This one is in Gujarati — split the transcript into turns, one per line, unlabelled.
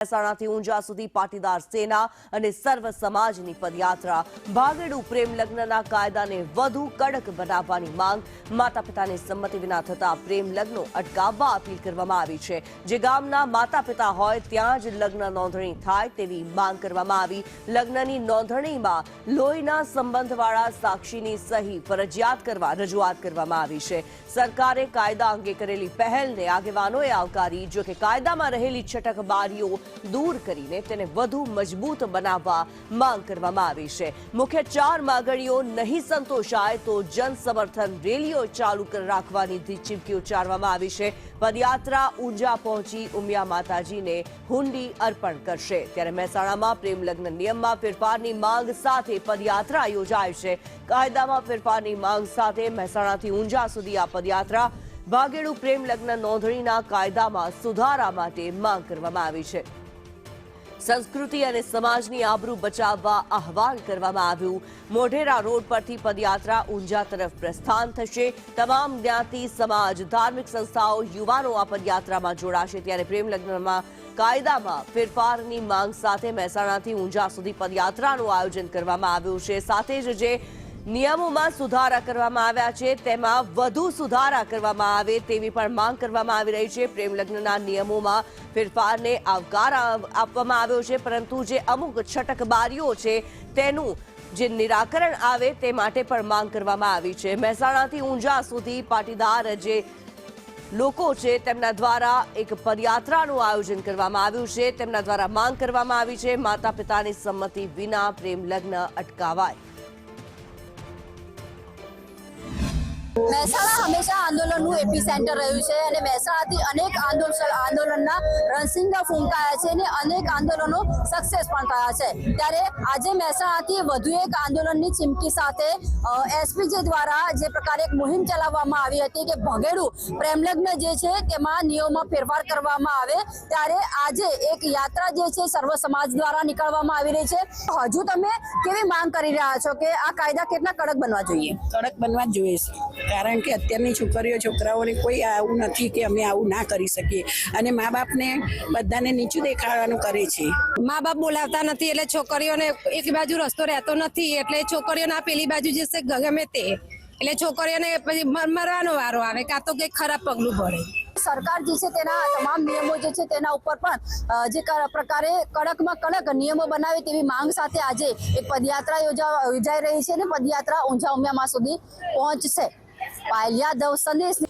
મહેસાણાથી ઊંઝા સુધી પાટીદાર સેના અને સર્વ સમાજની પદયાત્રા ભાગેડુ પ્રેમ લગ્નના કાયદાને વધુ કડક બનાવવાની માંગ માતા પિતાની સંમતિ વિના થતા પ્રેમ લગ્નો અટકાવવા અપીલ કરવામાં આવી છે। જે ગામના માતા પિતા હોય ત્યાં જ લગ્ન નોંધણી થાય તેવી માંગ કરવામાં આવી। લગ્નની નોંધણીમાં લોહીના સંબંધવાળા સાક્ષીની સહી ફરજિયાત કરવા રજૂઆત કરવામાં આવી છે। સરકારે કાયદા અંગે કરેલી પહેલને આગેવાનોએ આવકારી, જો કે કાયદામાં રહેલી છટકબારીઓ दूर કરીને તેને વધુ મજબૂત બનાવવા માંગ કરવામાં આવી છે। મુખ્ય 4 માંગણીઓ નહીં સંતોષાય તો જન સમર્થન રેલીઓ ચાલુ રાખવાની ચીમકી ઉચ્ચારવામાં આવી છે। પદયાત્રા ઊંઝા પહોંચી ઉમિયા માતાજીને હુંડી અર્પણ કરશે। ત્યારે મહેસાણામાં પ્રેમ લગ્ન નિયમમાં ફેરફારની માંગ સાથે પદયાત્રા યોજાય છે। કાયદામાં ફેરફારની માંગ સાથે મહેસાણાથી ઊંઝા સુધી આ પદયાત્રા ભાગેડુ પ્રેમ લગ્ન નોંધણીના કાયદામાં સુધારા માટે માંગ કરવામાં આવી છે। સંસ્કૃતિ અને સમાજની આબરૂ બચાવવા આહવાન કરવામાં આવ્યું। મોઢેરા રોડ પરથી પદયાત્રા ઊંઝા તરફ પ્રસ્થાન થશે। તમામ જ્ઞાતિ સમાજ, ધાર્મિક સંસ્થાઓ, યુવાનો આ પદયાત્રામાં જોડાશે। ત્યારે પ્રેમ લગ્નમાં કાયદામાં ફેરફારની માંગ સાથે મહેસાણાથી ઊંઝા સુધી પદયાત્રાનું આયોજન કરવામાં આવ્યું છે। સાથે જ જે નિયમોમાં સુધારા કરવામાં આવ્યા છે તેમાં વધુ સુધારા કરવામાં આવે તેવી પણ માંગ કરવામાં આવી રહી છે। પ્રેમ લગ્નના નિયમોમાં ફેરફારને આવકાર આપવામાં આવ્યો છે, પરંતુ જે અમુક છટકબારીઓ છે તેનું જે નિરાકરણ આવે તે માટે પણ માંગ કરવામાં આવી છે। મહેસાણાથી ઊંઝા સુધી પાટીદાર જે લોકો છે તેમના દ્વારા એક પદયાત્રાનું આયોજન કરવામાં આવ્યું છે। તેમના દ્વારા માંગ કરવામાં આવી છે માતા પિતાની સંમતિ વિના પ્રેમ લગ્ન અટકાવાય।
મહેસાણા હંમેશા આંદોલનનું એપીસેન્ટર રહ્યું છે અને મહેસાણાથી અનેક આંદોલનના રણસિંગા ફૂંકાયા છે અને અનેક આંદોલનો સક્સેસ પણ થયા છે। ત્યારે આજે મહેસાણાથી વધુ એક આંદોલનની ચીમકી સાથે એસપીજી દ્વારા જે પ્રકારે એક મુહિમ ચલાવવામાં આવી હતી કે ભાગેડુ પ્રેમલગ્ન જે છે તેમાં નિયમોમાં ફેરફાર કરવામાં આવે, ત્યારે આજે એક યાત્રા જે છે સર્વ સમાજ દ્વારા નીકળવામાં આવી રહી છે। હજુ તમે કેવી માંગ કરી રહ્યા છો કે આ કાયદા કેટલા કડક બનવા જોઈએ?
કડક બનવા જ જોઈએ છે, કારણ કે અત્યારની છોકરીઓ છોકરાઓને કોઈ આવું નથી કે અમે આવું ના કરી શકીએ અને મા બાપને બધાને નીચું દેખાડવાનું કરે છે।
મા બાપ બોલાવતા નથી એટલે છોકરીઓને એક બાજુ રસ્તો રહેતો નથી, એટલે છોકરીઓના પેલી બાજુ જશે ગમે તે, એટલે છોકરીઓને પછી મરવાનો વારો આવે કાં તો કંઈક ખરાબ પગલું પડે।
સરકાર જે છે તેના તમામ નિયમો જે છે તેના ઉપર પણ જે પ્રકારે કડકમાં કડક નિયમો બનાવે તેવી માંગ સાથે આજે એક પદયાત્રા યોજાઈ રહી છે અને પદયાત્રા ઊંઝા ઉમિયામાં સુધી પહોંચશે। પાયલ યાદવ, સંદેશ।